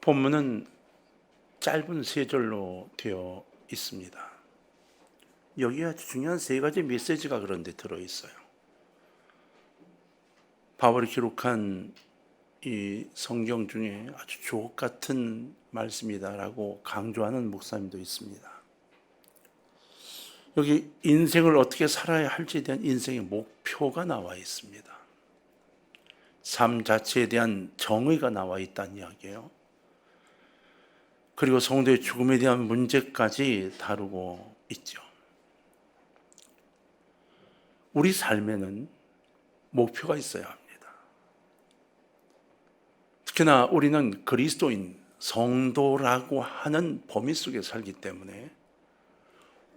본문은 짧은 세 절로 되어 있습니다. 여기에 아주 중요한 세 가지 메시지가 그런데 들어있어요. 바울이 기록한 이 성경 중에 아주 주옥 같은 말씀이다라고 강조하는 목사님도 있습니다. 여기 인생을 어떻게 살아야 할지에 대한 인생의 목표가 나와 있습니다. 삶 자체에 대한 정의가 나와 있다는 이야기예요. 그리고 성도의 죽음에 대한 문제까지 다루고 있죠. 우리 삶에는 목표가 있어야 합니다. 특히나 우리는 그리스도인, 성도라고 하는 범위 속에 살기 때문에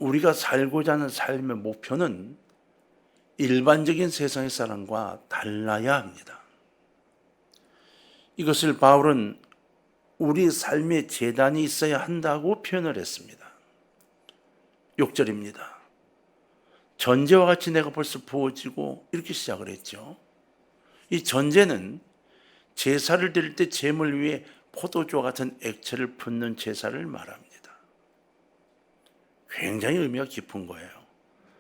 우리가 살고자 하는 삶의 목표는 일반적인 세상의 사람과 달라야 합니다. 이것을 바울은 우리 삶의 제단이 있어야 한다고 표현을 했습니다. 6절입니다. 전제와 같이 내가 벌써 부어지고 이렇게 시작을 했죠. 이 전제는 제사를 드릴 때 제물 위에 포도주와 같은 액체를 붓는 제사를 말합니다. 굉장히 의미가 깊은 거예요.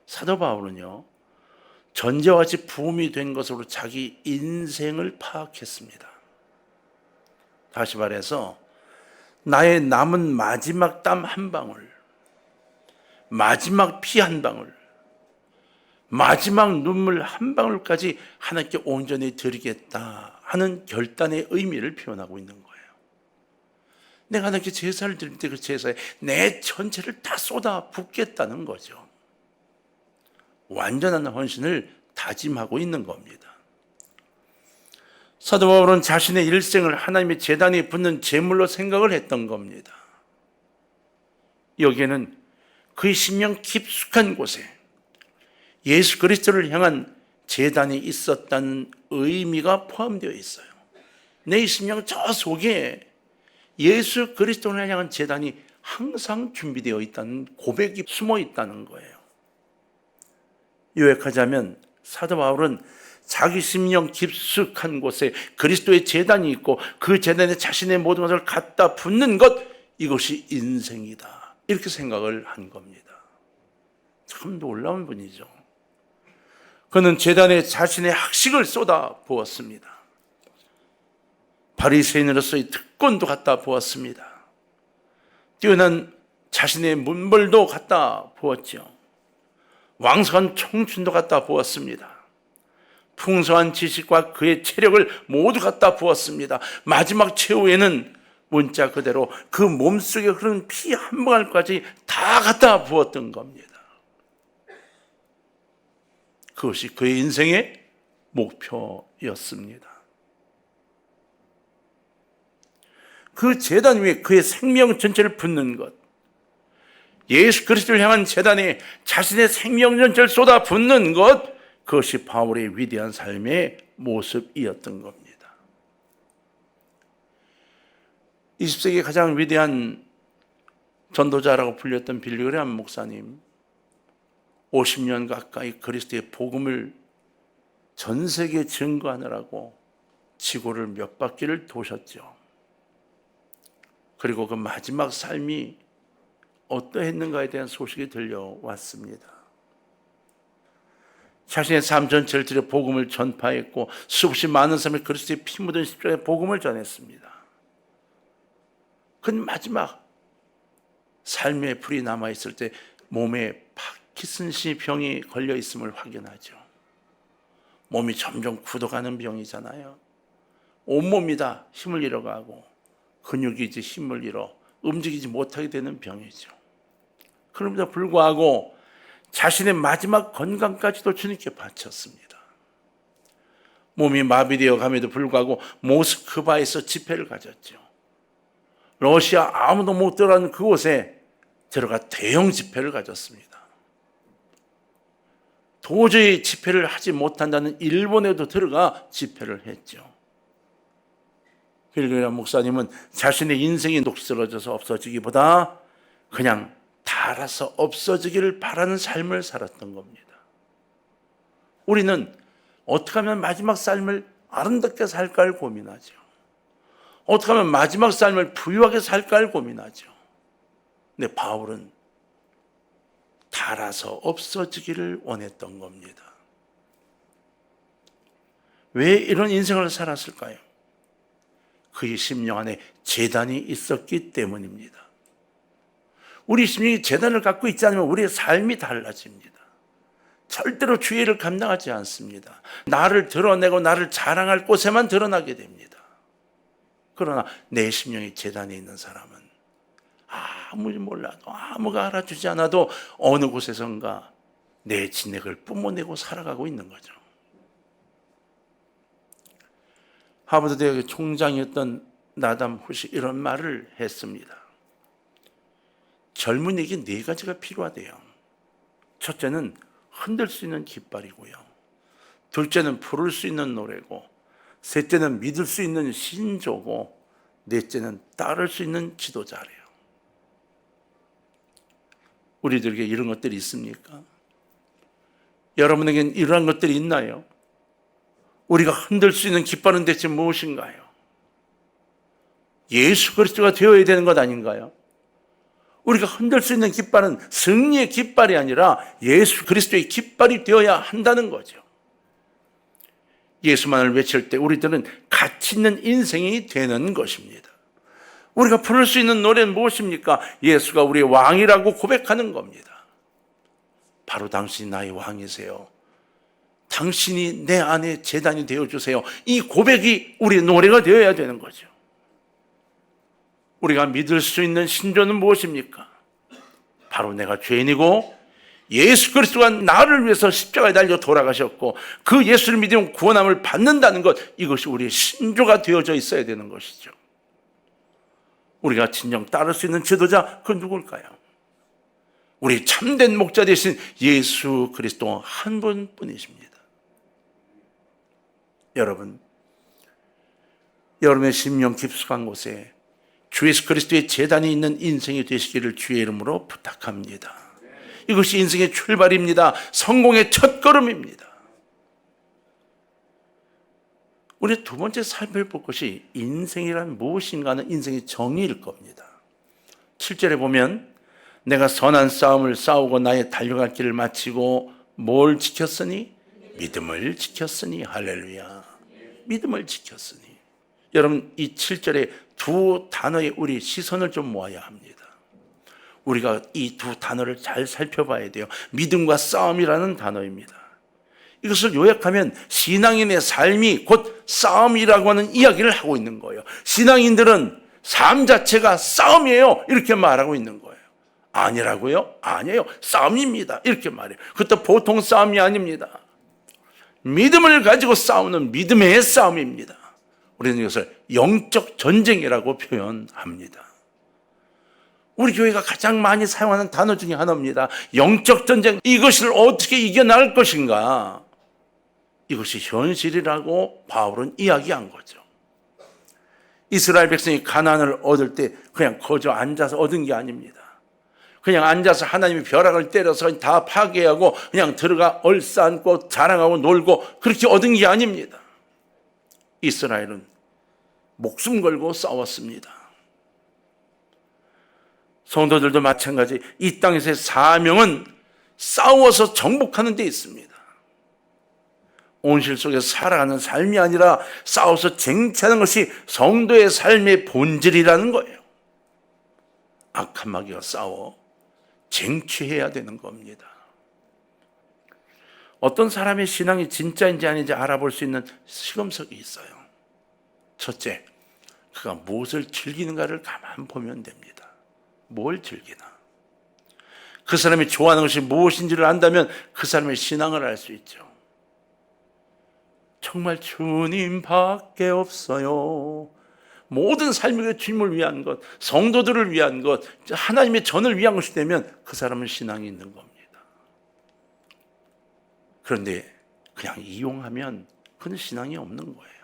사도 바울은요, 전제와 같이 부음이 된 것으로 자기 인생을 파악했습니다. 다시 말해서 나의 남은 마지막 땀 한 방울, 마지막 피 한 방울, 마지막 눈물 한 방울까지 하나님께 온전히 드리겠다 하는 결단의 의미를 표현하고 있는 거예요. 내가 하나님께 제사를 드릴 때 그 제사에 내 전체를 다 쏟아 붓겠다는 거죠. 완전한 헌신을 다짐하고 있는 겁니다. 사도 바울은 자신의 일생을 하나님의 제단에 붓는 제물로 생각을 했던 겁니다. 여기에는 그의 심령 깊숙한 곳에 예수 그리스도를 향한 제단이 있었다는 의미가 포함되어 있어요. 내 심령 저 속에 예수 그리스도를 향한 제단이 항상 준비되어 있다는 고백이 숨어 있다는 거예요. 요약하자면 사도 바울은 자기 심령 깊숙한 곳에 그리스도의 제단이 있고 그 제단에 자신의 모든 것을 갖다 붓는 것, 이것이 인생이다, 이렇게 생각을 한 겁니다. 참 놀라운 분이죠. 그는 제단에 자신의 학식을 쏟아 부었습니다. 바리새인으로서의 특권도 갖다 부었습니다. 뛰어난 자신의 문벌도 갖다 부었죠. 왕성한 청춘도 갖다 부었습니다. 풍성한 지식과 그의 체력을 모두 갖다 부었습니다. 마지막 최후에는 문자 그대로 그 몸속에 흐르는 피 한 방울까지 다 갖다 부었던 겁니다. 그것이 그의 인생의 목표였습니다. 그 제단 위에 그의 생명 전체를 붓는 것, 예수 그리스도를 향한 제단에 자신의 생명 전체를 쏟아 붓는 것, 그것이 바울의 위대한 삶의 모습이었던 겁니다. 20세기 가장 위대한 전도자라고 불렸던 빌리 그레이엄 목사님, 50년 가까이 그리스도의 복음을 전 세계에 증거하느라고 지구를 몇 바퀴를 도셨죠. 그리고 그 마지막 삶이 어떠했는가에 대한 소식이 들려왔습니다. 자신의 삶 전체를 들여 복음을 전파했고 수없이 많은 사람이 그리스도의 피 묻은 십자가의 복음을 전했습니다. 그 마지막 삶의 불이 남아있을 때 몸에 파킨슨 병이 걸려 있음을 확인하죠. 몸이 점점 굳어가는 병이잖아요. 온몸이 다 힘을 잃어가고 근육이 이제 힘을 잃어 움직이지 못하게 되는 병이죠. 그럼에도 불구하고 자신의 마지막 건강까지도 주님께 바쳤습니다. 몸이 마비되어 감에도 불구하고 모스크바에서 집회를 가졌죠. 러시아 아무도 못 들어가는 그곳에 들어가 대형 집회를 가졌습니다. 도저히 집회를 하지 못한다는 일본에도 들어가 집회를 했죠. 빌리 그레이엄 목사님은 자신의 인생이 녹슬어져서 없어지기보다 그냥 닳아서 없어지기를 바라는 삶을 살았던 겁니다. 우리는 어떻게 하면 마지막 삶을 아름답게 살까를 고민하죠. 어떻게 하면 마지막 삶을 부유하게 살까를 고민하죠. 근데 바울은 닳아서 없어지기를 원했던 겁니다. 왜 이런 인생을 살았을까요? 그의 심령 안에 제단이 있었기 때문입니다. 우리 심령이 제단을 갖고 있지 않으면 우리의 삶이 달라집니다. 절대로 주의를 감당하지 않습니다. 나를 드러내고 나를 자랑할 곳에만 드러나게 됩니다. 그러나 내 심령이 제단에 있는 사람은 아무리 몰라도 아무가 알아주지 않아도 어느 곳에선가 내 진액을 뿜어내고 살아가고 있는 거죠. 하버드 대학의 총장이었던 나담 훗이 이런 말을 했습니다. 젊은이에게 4가지가 필요하대요. 첫째는 흔들 수 있는 깃발이고요. 둘째는 부를 수 있는 노래고, 셋째는 믿을 수 있는 신조고, 넷째는 따를 수 있는 지도자래요. 우리들에게 이런 것들이 있습니까? 여러분에겐 이러한 것들이 있나요? 우리가 흔들 수 있는 깃발은 대체 무엇인가요? 예수 그리스도가 되어야 되는 것 아닌가요? 우리가 흔들 수 있는 깃발은 승리의 깃발이 아니라 예수 그리스도의 깃발이 되어야 한다는 거죠. 예수만을 외칠 때 우리들은 가치 있는 인생이 되는 것입니다. 우리가 부를 수 있는 노래는 무엇입니까? 예수가 우리의 왕이라고 고백하는 겁니다. 바로 당신이 나의 왕이세요. 당신이 내 안에 제단이 되어주세요. 이 고백이 우리의 노래가 되어야 되는 거죠. 우리가 믿을 수 있는 신조는 무엇입니까? 바로 내가 죄인이고 예수 그리스도가 나를 위해서 십자가에 달려 돌아가셨고 그 예수를 믿으면 구원함을 받는다는 것, 이것이 우리의 신조가 되어져 있어야 되는 것이죠. 우리가 진정 따를 수 있는 지도자, 그건 누굴까요? 우리 참된 목자 되신 예수 그리스도 한 분뿐이십니다. 여러분, 여러분의 심령 깊숙한 곳에 주 예수 그리스도의 제단이 있는 인생이 되시기를 주의 이름으로 부탁합니다. 이것이 인생의 출발입니다. 성공의 첫걸음입니다. 우리 두 번째 살펴볼 것이 인생이란 무엇인가 하는 인생의 정의일 겁니다. 7절에 보면 내가 선한 싸움을 싸우고 나의 달려갈 길을 마치고 뭘 지켰으니? 믿음을 지켰으니. 할렐루야. 믿음을 지켰으니. 여러분, 이 7절에 두 단어에 우리 시선을 좀 모아야 합니다. 우리가 이 두 단어를 잘 살펴봐야 돼요. 믿음과 싸움이라는 단어입니다. 이것을 요약하면 신앙인의 삶이 곧 싸움이라고 하는 이야기를 하고 있는 거예요. 신앙인들은 삶 자체가 싸움이에요, 이렇게 말하고 있는 거예요. 아니라고요? 아니에요, 싸움입니다, 이렇게 말해요. 그것도 보통 싸움이 아닙니다. 믿음을 가지고 싸우는 믿음의 싸움입니다. 우리는 이것을 영적 전쟁이라고 표현합니다. 우리 교회가 가장 많이 사용하는 단어 중에 하나입니다. 영적 전쟁. 이것을 어떻게 이겨나갈 것인가? 이것이 현실이라고 바울은 이야기한 거죠. 이스라엘 백성이 가나안을 얻을 때 그냥 거저 앉아서 얻은 게 아닙니다. 그냥 앉아서 하나님이 벼락을 때려서 다 파괴하고 그냥 들어가 얼싸안고 자랑하고 놀고 그렇게 얻은 게 아닙니다. 이스라엘은 목숨 걸고 싸웠습니다. 성도들도 마찬가지. 이 땅에서의 사명은 싸워서 정복하는 데 있습니다. 온실 속에서 살아가는 삶이 아니라 싸워서 쟁취하는 것이 성도의 삶의 본질이라는 거예요. 악한 마귀와 싸워 쟁취해야 되는 겁니다. 어떤 사람의 신앙이 진짜인지 아닌지 알아볼 수 있는 시금석이 있어요. 첫째, 그가 무엇을 즐기는가를 가만 보면 됩니다. 뭘 즐기나? 그 사람이 좋아하는 것이 무엇인지를 안다면 그 사람의 신앙을 알 수 있죠. 정말 주님밖에 없어요. 모든 삶의 주님을 위한 것, 성도들을 위한 것, 하나님의 전을 위한 것이 되면 그 사람은 신앙이 있는 겁니다. 그런데 그냥 이용하면 그는 신앙이 없는 거예요.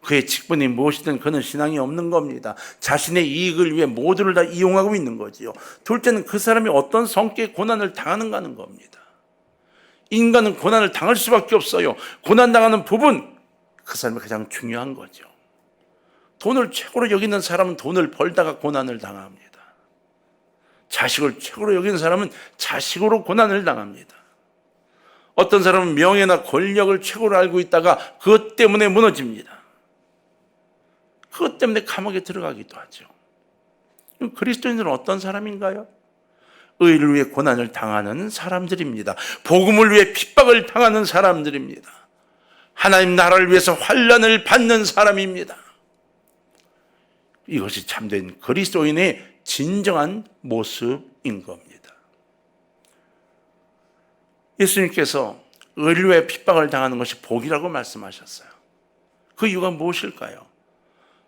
그의 직분이 무엇이든 그는 신앙이 없는 겁니다. 자신의 이익을 위해 모두를 다 이용하고 있는 거지요. 둘째는 그 사람이 어떤 성격의 고난을 당하는가 하는 겁니다. 인간은 고난을 당할 수밖에 없어요. 고난당하는 부분, 그 사람이 가장 중요한 거죠. 돈을 최고로 여기는 사람은 돈을 벌다가 고난을 당합니다. 자식을 최고로 여기는 사람은 자식으로 고난을 당합니다. 어떤 사람은 명예나 권력을 최고로 알고 있다가 그것 때문에 무너집니다. 그것 때문에 감옥에 들어가기도 하죠. 그리스도인들은 어떤 사람인가요? 의를 위해 고난을 당하는 사람들입니다. 복음을 위해 핍박을 당하는 사람들입니다. 하나님 나라를 위해서 환난을 받는 사람입니다. 이것이 참된 그리스도인의 진정한 모습인 겁니다. 예수님께서 의를 위해 핍박을 당하는 것이 복이라고 말씀하셨어요. 그 이유가 무엇일까요?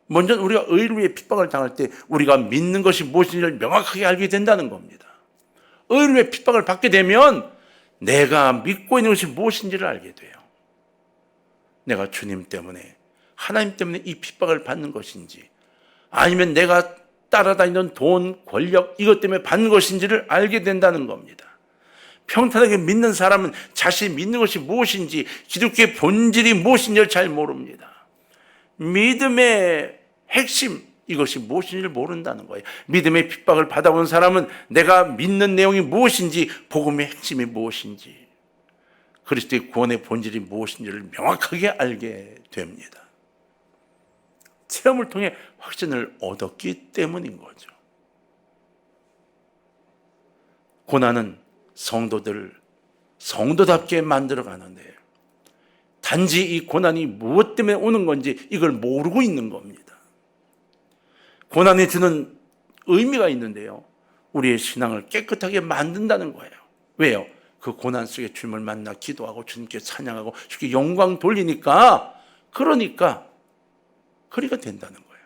먼저 우리가 의를 위해 핍박을 당할 때 우리가 믿는 것이 무엇인지를 명확하게 알게 된다는 겁니다. 의를 위해 핍박을 받게 되면 내가 믿고 있는 것이 무엇인지를 알게 돼요. 내가 주님 때문에, 하나님 때문에 이 핍박을 받는 것인지, 아니면 내가 따라다니는 돈, 권력, 이것 때문에 받는 것인지를 알게 된다는 겁니다. 평탄하게 믿는 사람은 자신이 믿는 것이 무엇인지, 기독교의 본질이 무엇인지를 잘 모릅니다. 믿음의 핵심, 이것이 무엇인지를 모른다는 거예요. 믿음의 핍박을 받아본 사람은 내가 믿는 내용이 무엇인지, 복음의 핵심이 무엇인지, 그리스도의 구원의 본질이 무엇인지를 명확하게 알게 됩니다. 체험을 통해 확신을 얻었기 때문인 거죠. 고난은 성도들을 성도답게 만들어 가는데, 단지 이 고난이 무엇 때문에 오는 건지 이걸 모르고 있는 겁니다. 고난이 주는 의미가 있는데요, 우리의 신앙을 깨끗하게 만든다는 거예요. 왜요? 그 고난 속에 주님을 만나 기도하고 주님께 찬양하고 주님께 영광 돌리니까, 그러니까 된다는 거예요.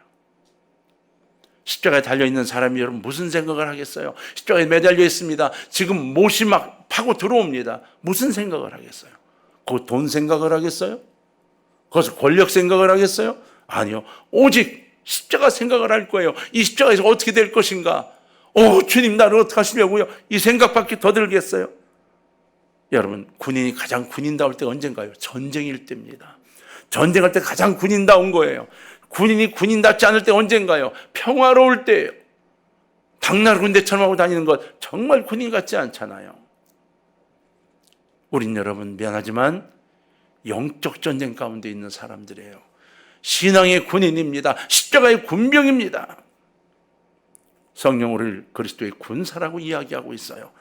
십자가에 달려있는 사람이 여러분 무슨 생각을 하겠어요? 십자가에 매달려 있습니다. 지금 못이 막 파고 들어옵니다. 무슨 생각을 하겠어요? 그 돈 생각을 하겠어요? 거기서 권력 생각을 하겠어요? 아니요. 오직 십자가 생각을 할 거예요. 이 십자가에서 어떻게 될 것인가? 주님 나를 어떻게 하시려고요? 이 생각밖에 더 들겠어요? 여러분, 군인이 가장 군인다울 때가 언젠가요? 전쟁일 때입니다. 전쟁할 때 가장 군인다운 거예요. 군인이 군인답지 않을 때 언젠가요? 평화로울 때예요. 당나라 군대처럼 하고 다니는 것 정말 군인 같지 않잖아요. 우린 여러분 미안하지만 영적 전쟁 가운데 있는 사람들이에요. 신앙의 군인입니다. 십자가의 군병입니다. 성경 우리를 그리스도의 군사라고 이야기하고 있어요.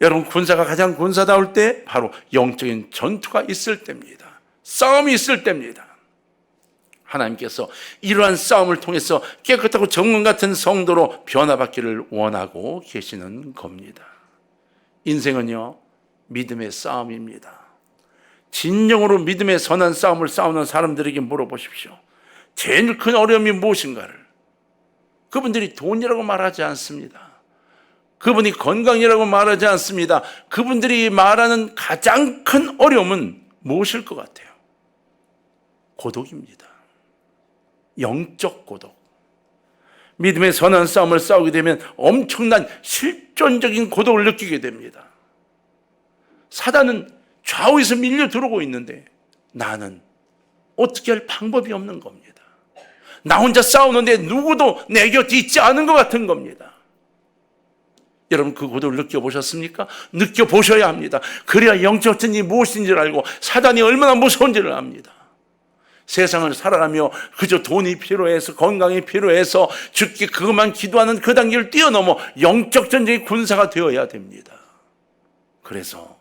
여러분, 군사가 가장 군사다울 때 바로 영적인 전투가 있을 때입니다. 싸움이 있을 때입니다. 하나님께서 이러한 싸움을 통해서 깨끗하고 정금 같은 성도로 변화받기를 원하고 계시는 겁니다. 인생은요, 믿음의 싸움입니다. 진정으로 믿음의 선한 싸움을 싸우는 사람들에게 물어보십시오. 제일 큰 어려움이 무엇인가를. 그분들이 돈이라고 말하지 않습니다. 그분이 건강이라고 말하지 않습니다. 그분들이 말하는 가장 큰 어려움은 무엇일 것 같아요? 고독입니다. 영적 고독. 믿음의 선한 싸움을 싸우게 되면 엄청난 실존적인 고독을 느끼게 됩니다. 사단은 좌우에서 밀려 들어오고 있는데 나는 어떻게 할 방법이 없는 겁니다. 나 혼자 싸우는데 누구도 내 곁에 있지 않은 것 같은 겁니다. 여러분, 그 고독을 느껴보셨습니까? 느껴보셔야 합니다. 그래야 영적 전쟁이 무엇인지를 알고 사단이 얼마나 무서운지를 압니다. 세상을 살아가며 그저 돈이 필요해서, 건강이 필요해서 죽기 그것만 기도하는 그 단계를 뛰어넘어 영적 전쟁의 군사가 되어야 됩니다. 그래서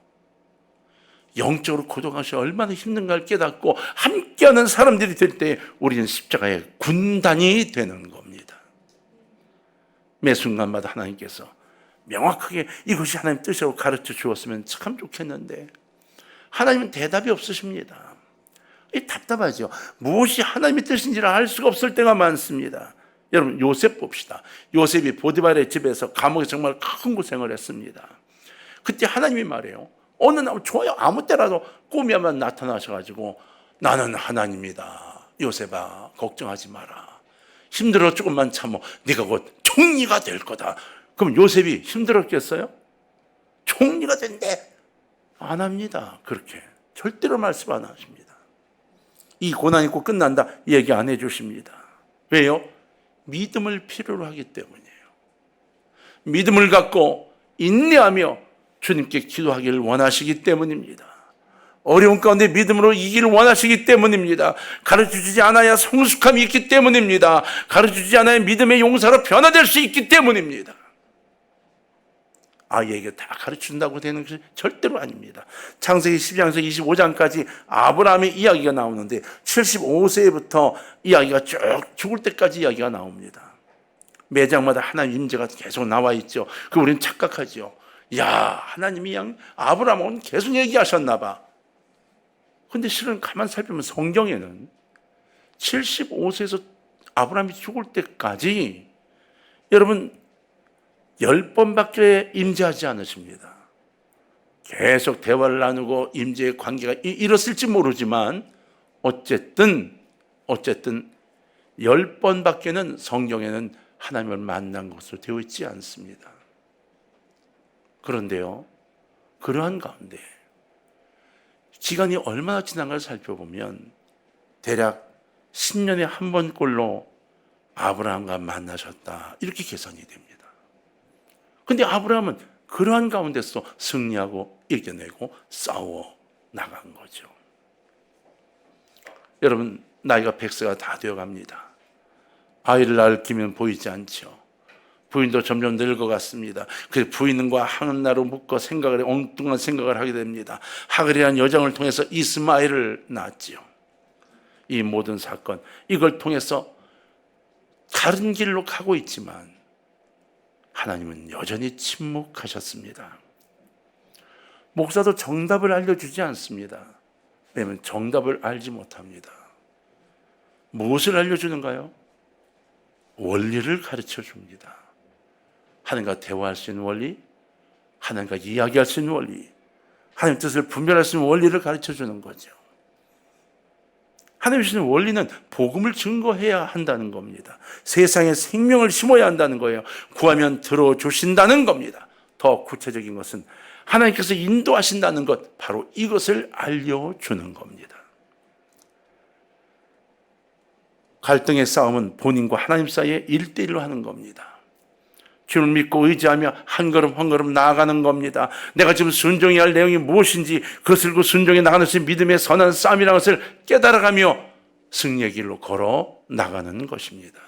영적으로 고독한 것이 얼마나 힘든가를 깨닫고 함께하는 사람들이 될 때 우리는 십자가의 군단이 되는 겁니다. 매 순간마다 하나님께서 명확하게 이것이 하나님 뜻이라고 가르쳐 주었으면 참 좋겠는데 하나님은 대답이 없으십니다. 답답하죠. 무엇이 하나님의 뜻인지를 알 수가 없을 때가 많습니다. 여러분, 요셉 봅시다. 요셉이 보디발의 집에서 감옥에 정말 큰 고생을 했습니다. 그때 하나님이 말해요. 어느 날 좋아요, 아무 때라도 꿈에만 나타나셔가지고 나는 하나님이다. 요셉아, 걱정하지 마라. 힘들어 조금만 참어. 네가 곧 총리가 될 거다. 그럼 요셉이 힘들었겠어요? 총리가 된대. 안 합니다. 그렇게 절대로 말씀 안 하십니다. 이 고난이 꼭 끝난다 얘기 안 해주십니다. 왜요? 믿음을 필요로 하기 때문이에요. 믿음을 갖고 인내하며 주님께 기도하기를 원하시기 때문입니다. 어려운 가운데 믿음으로 이기를 원하시기 때문입니다. 가르쳐주지 않아야 성숙함이 있기 때문입니다. 가르쳐주지 않아야 믿음의 용사로 변화될 수 있기 때문입니다. 아이에게 다 가르친다고 되는 것이 절대로 아닙니다. 창세기 12장에서 25장까지 아브라함의 이야기가 나오는데 75세부터 이야기가 쭉 죽을 때까지 이야기가 나옵니다. 매장마다 하나님 임재가 계속 나와 있죠. 그 우리는 착각하죠. 야, 하나님이 아브라함은 계속 얘기하셨나 봐. 근데 실은 가만 살펴보면 성경에는 75세에서 아브라함이 죽을 때까지 여러분 10번밖에 임재하지 않으십니다. 계속 대화를 나누고 임재의 관계가 이뤘을지 모르지만 어쨌든 10번밖에는 성경에는 하나님을 만난 것으로 되어 있지 않습니다. 그런데요, 그러한 가운데 기간이 얼마나 지난가를 살펴보면 대략 10년에 한 번꼴로 아브라함과 만나셨다, 이렇게 계산이 됩니다. 그런데 아브라함은 그러한 가운데서 승리하고 이겨내고 싸워 나간 거죠. 여러분, 나이가 100세가 다 되어갑니다. 아이를 낳을 기미는 보이지 않죠. 부인도 점점 늙어갔습니다. 그래서 부인과 하나로 묶어 엉뚱한 생각을 하게 됩니다. 하글이라는 여정을 통해서 이스마엘을 낳았지요. 이 모든 사건, 이걸 통해서 다른 길로 가고 있지만 하나님은 여전히 침묵하셨습니다. 목사도 정답을 알려주지 않습니다. 왜냐하면 정답을 알지 못합니다. 무엇을 알려주는가요? 원리를 가르쳐 줍니다. 하나님과 대화할 수 있는 원리, 하나님과 이야기할 수 있는 원리, 하나님 뜻을 분별할 수 있는 원리를 가르쳐 주는 거죠. 하나님 주시는 원리는 복음을 증거해야 한다는 겁니다. 세상에 생명을 심어야 한다는 거예요. 구하면 들어주신다는 겁니다. 더 구체적인 것은 하나님께서 인도하신다는 것, 바로 이것을 알려주는 겁니다. 갈등의 싸움은 본인과 하나님 사이에 1대1로 하는 겁니다. 주를 믿고 의지하며 한 걸음 한 걸음 나아가는 겁니다. 내가 지금 순종해야 할 내용이 무엇인지, 그것을 그 순종해 나가는 것이 믿음의 선한 싸움이라는 것을 깨달아가며 승리의 길로 걸어 나가는 것입니다.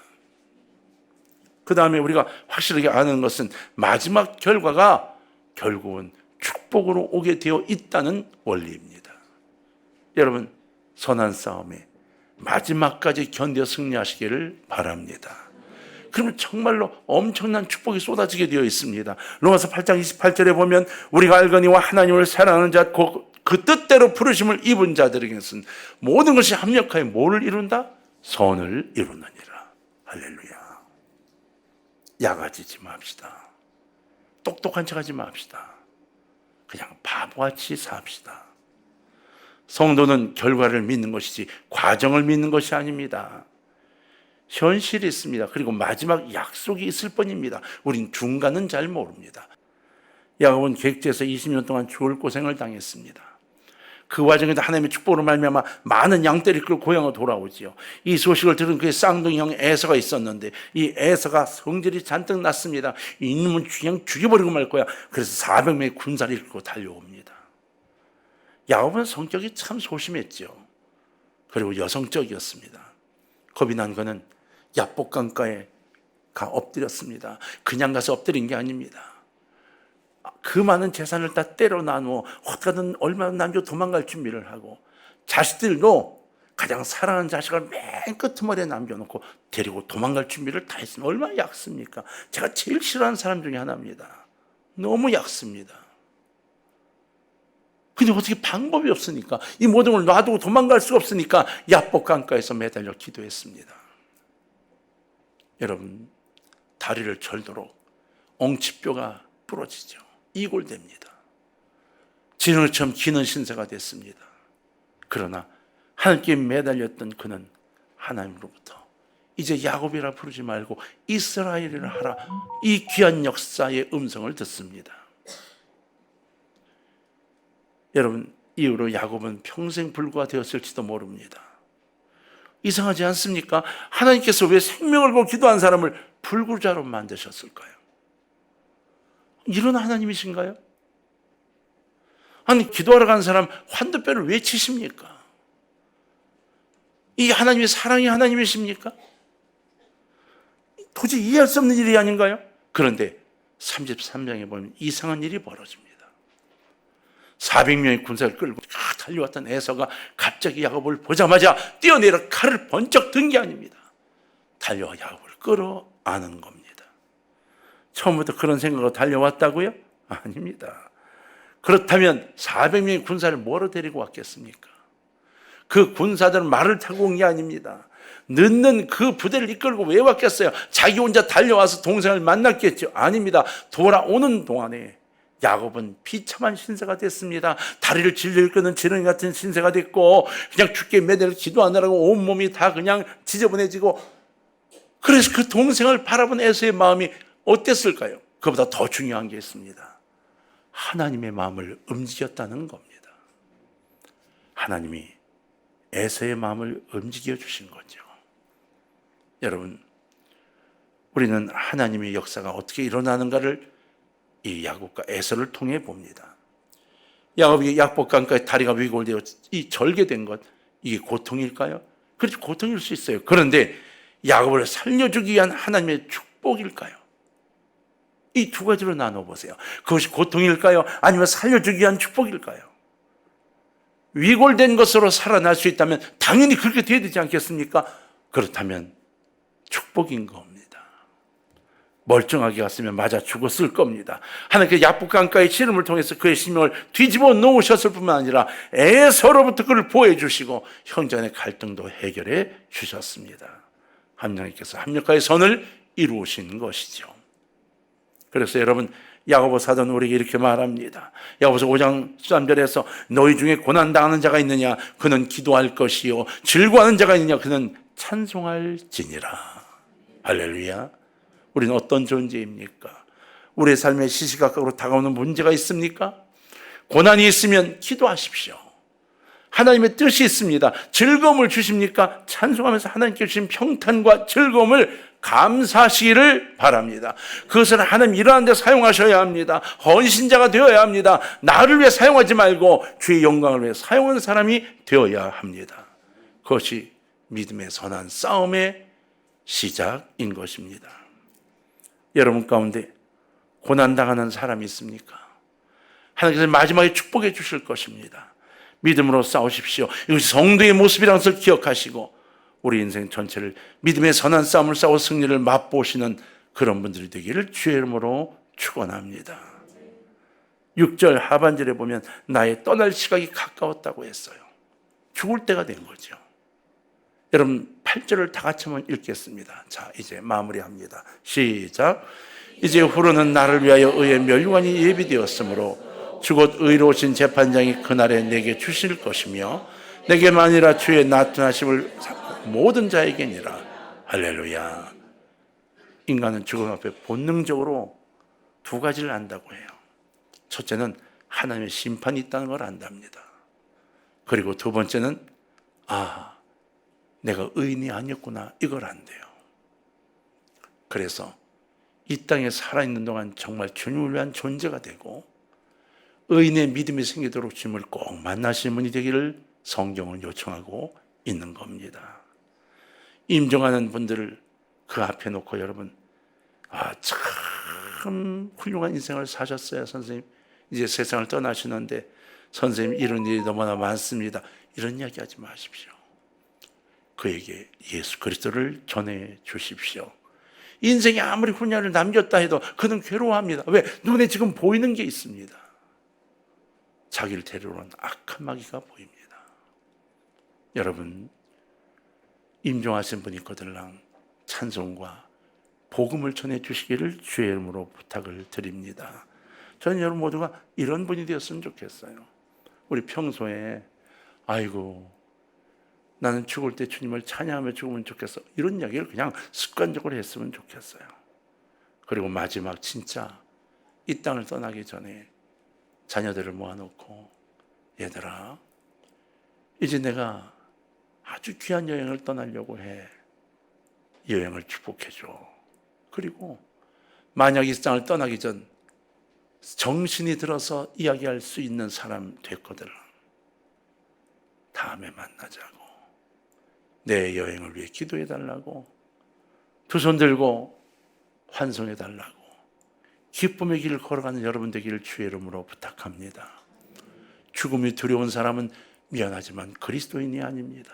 그 다음에 우리가 확실하게 아는 것은 마지막 결과가 결국은 축복으로 오게 되어 있다는 원리입니다. 여러분, 선한 싸움에 마지막까지 견뎌 승리하시기를 바랍니다. 그러면 정말로 엄청난 축복이 쏟아지게 되어 있습니다. 로마서 8장 28절에 보면 우리가 알거니와 하나님을 사랑하는 자, 그 뜻대로 부르심을 입은 자들에게는 모든 것이 합력하여 뭐를 이룬다? 선을 이루느니라. 할렐루야. 야가지지 맙시다. 똑똑한 척하지 맙시다. 그냥 바보같이 삽시다. 성도는 결과를 믿는 것이지 과정을 믿는 것이 아닙니다. 현실이 있습니다. 그리고 마지막 약속이 있을 뿐입니다. 우린 중간은 잘 모릅니다. 야곱은 객지에서 20년 동안 죽을 고생을 당했습니다. 그 와중에도 하나님의 축복으로 말미암아 많은 양떼를 이끌고 고향으로 돌아오지요. 이 소식을 들은 그의 쌍둥이 형 에서가 있었는데 이 에서가 성질이 잔뜩 났습니다. 이놈은 그냥 죽여버리고 말 거야. 그래서 400명의 군사를 이끌고 달려옵니다. 야곱은 성격이 참 소심했죠. 그리고 여성적이었습니다. 겁이 난 그는 야복강가에 가 엎드렸습니다. 그냥 가서 엎드린 게 아닙니다. 그 많은 재산을 다 때려 나누어 어떻게든 얼마나 남겨 도망갈 준비를 하고, 자식들도 가장 사랑하는 자식을 맨 끄트머리에 남겨놓고 데리고 도망갈 준비를 다 했으면 얼마나 얕습니까? 제가 제일 싫어하는 사람 중에 하나입니다. 너무 얕습니다. 근데 어떻게 방법이 없으니까, 이 모든 걸 놔두고 도망갈 수가 없으니까 야복강가에서 매달려 기도했습니다. 여러분, 다리를 절도록 엉치뼈가 부러지죠. 이골됩니다. 진흙처럼 기는 신세가 됐습니다. 그러나 하나님께 매달렸던 그는 하나님으로부터 이제 야곱이라 부르지 말고 이스라엘이라 하라, 이 귀한 역사의 음성을 듣습니다. 여러분, 이후로 야곱은 평생 불구가 되었을지도 모릅니다. 이상하지 않습니까? 하나님께서 왜 생명을 걸고 기도한 사람을 불구자로 만드셨을까요? 이런 하나님이신가요? 아니, 기도하러 간 사람 환도뼈를 왜 치십니까? 이 하나님의 사랑이 하나님이십니까? 도저히 이해할 수 없는 일이 아닌가요? 그런데 33장에 보면 이상한 일이 벌어집니다. 400명의 군사를 끌고 달려왔던 에서가 갑자기 야곱을 보자마자 뛰어내려 칼을 번쩍 든 게 아닙니다. 달려와 야곱을 끌어안은 겁니다. 처음부터 그런 생각으로 달려왔다고요? 아닙니다. 그렇다면 400명의 군사를 뭐로 데리고 왔겠습니까? 그 군사들은 말을 타고 온 게 아닙니다. 늦는 그 부대를 이끌고 왜 왔겠어요? 자기 혼자 달려와서 동생을 만났겠죠? 아닙니다. 돌아오는 동안에 야곱은 비참한 신세가 됐습니다. 다리를 질질 끄는 지렁이 같은 신세가 됐고, 그냥 죽게 매달려 기도하느라고 온몸이 다 그냥 지저분해지고, 그래서 그 동생을 바라본 에서의 마음이 어땠을까요? 그보다 더 중요한 게 있습니다. 하나님의 마음을 움직였다는 겁니다. 하나님이 에서의 마음을 움직여 주신 거죠. 여러분, 우리는 하나님의 역사가 어떻게 일어나는가를 이 야곱과 에서를 통해 봅니다. 야곱이 약복강가에 다리가 위골되어 이 절개된 것, 이게 고통일까요? 그렇지, 고통일 수 있어요. 그런데 야곱을 살려주기 위한 하나님의 축복일까요? 이 두 가지로 나눠보세요. 그것이 고통일까요? 아니면 살려주기 위한 축복일까요? 위골된 것으로 살아날 수 있다면 당연히 그렇게 돼야 되지 않겠습니까? 그렇다면 축복인 겁니다. 멀쩡하게 갔으면 맞아 죽었을 겁니다. 하나님께서 약복강가의 시름을 통해서 그의 심령을 뒤집어 놓으셨을 뿐만 아니라 에서로부터 그를 보호해 주시고 형제 간의 갈등도 해결해 주셨습니다. 하나님께서 합력과의 선을 이루신 것이죠. 그래서 여러분, 야고보 사도는 우리에게 이렇게 말합니다. 야고보서 5장 13절에서 너희 중에 고난당하는 자가 있느냐? 그는 기도할 것이요. 즐거워하는 자가 있느냐? 그는 찬송할지니라. 할렐루야. 우리는 어떤 존재입니까? 우리의 삶에 시시각각으로 다가오는 문제가 있습니까? 고난이 있으면 기도하십시오. 하나님의 뜻이 있습니다. 즐거움을 주십니까? 찬송하면서 하나님께 주신 평탄과 즐거움을 감사하시기를 바랍니다. 그것은 하나님 일하는 데 사용하셔야 합니다. 헌신자가 되어야 합니다. 나를 위해 사용하지 말고 주의 영광을 위해 사용하는 사람이 되어야 합니다. 그것이 믿음의 선한 싸움의 시작인 것입니다. 여러분 가운데 고난당하는 사람이 있습니까? 하나님께서 마지막에 축복해 주실 것입니다. 믿음으로 싸우십시오. 이것이 성도의 모습이라는 것을 기억하시고 우리 인생 전체를 믿음의 선한 싸움을 싸워 승리를 맛보시는 그런 분들이 되기를 주의 이름으로 축원합니다. 6절 하반절에 보면 나의 떠날 시각이 가까웠다고 했어요. 죽을 때가 된 거죠. 여러분 8절을 다 같이 한번 읽겠습니다. 자, 이제 마무리합니다. 시작. 이제 후로는 나를 위하여 의의 멸류관이 예비되었으므로 주곧 의로우신 재판장이 그날에 내게 주실 것이며 내게만 아니라 주의 나타나심을 모든 자에게니라. 할렐루야. 인간은 죽음 앞에 본능적으로 두 가지를 안다고 해요. 첫째는 하나님의 심판이 있다는 걸 안답니다. 그리고 두 번째는 내가 의인이 아니었구나, 이걸 안돼요. 그래서 이 땅에 살아있는 동안 정말 주님을 위한 존재가 되고 의인의 믿음이 생기도록 주님을 꼭 만나시는 분이 되기를 성경은 요청하고 있는 겁니다. 임종하는 분들을 그 앞에 놓고 여러분, 참 훌륭한 인생을 사셨어요, 선생님. 이제 세상을 떠나시는데 선생님 이런 일이 너무나 많습니다. 이런 이야기 하지 마십시오. 그에게 예수 그리스도를 전해 주십시오. 인생이 아무리 훈련을 남겼다 해도 그는 괴로워합니다. 왜? 눈에 지금 보이는 게 있습니다. 자기를 데리러 온 악한 마귀가 보입니다. 여러분, 임종하신 분이 거들랑 찬송과 복음을 전해 주시기를 주의 이름으로 부탁을 드립니다. 저는 여러분 모두가 이런 분이 되었으면 좋겠어요. 우리 평소에 나는 죽을 때 주님을 찬양하며 죽으면 좋겠어, 이런 이야기를 그냥 습관적으로 했으면 좋겠어요. 그리고 마지막 진짜 이 땅을 떠나기 전에 자녀들을 모아놓고 얘들아, 이제 내가 아주 귀한 여행을 떠나려고 해. 여행을 축복해줘. 그리고 만약 이 땅을 떠나기 전 정신이 들어서 이야기할 수 있는 사람 됐거든. 다음에 만나자고. 내 여행을 위해 기도해달라고. 두 손 들고 환송해달라고. 기쁨의 길을 걸어가는 여러분 되기를 주의 이름으로 부탁합니다. 죽음이 두려운 사람은 미안하지만 그리스도인이 아닙니다.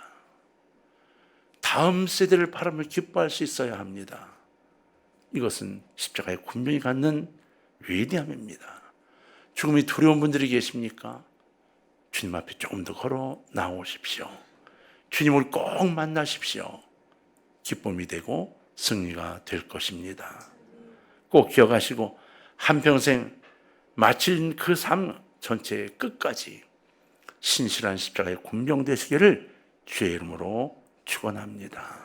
다음 세대를 바라며 기뻐할 수 있어야 합니다. 이것은 십자가의 군병이 갖는 위대함입니다. 죽음이 두려운 분들이 계십니까? 주님 앞에 조금 더 걸어 나오십시오. 주님을 꼭 만나십시오. 기쁨이 되고 승리가 될 것입니다. 꼭 기억하시고 한평생 마친 그 삶 전체의 끝까지 신실한 십자가의 군병 되시기를 주의 이름으로 축원합니다.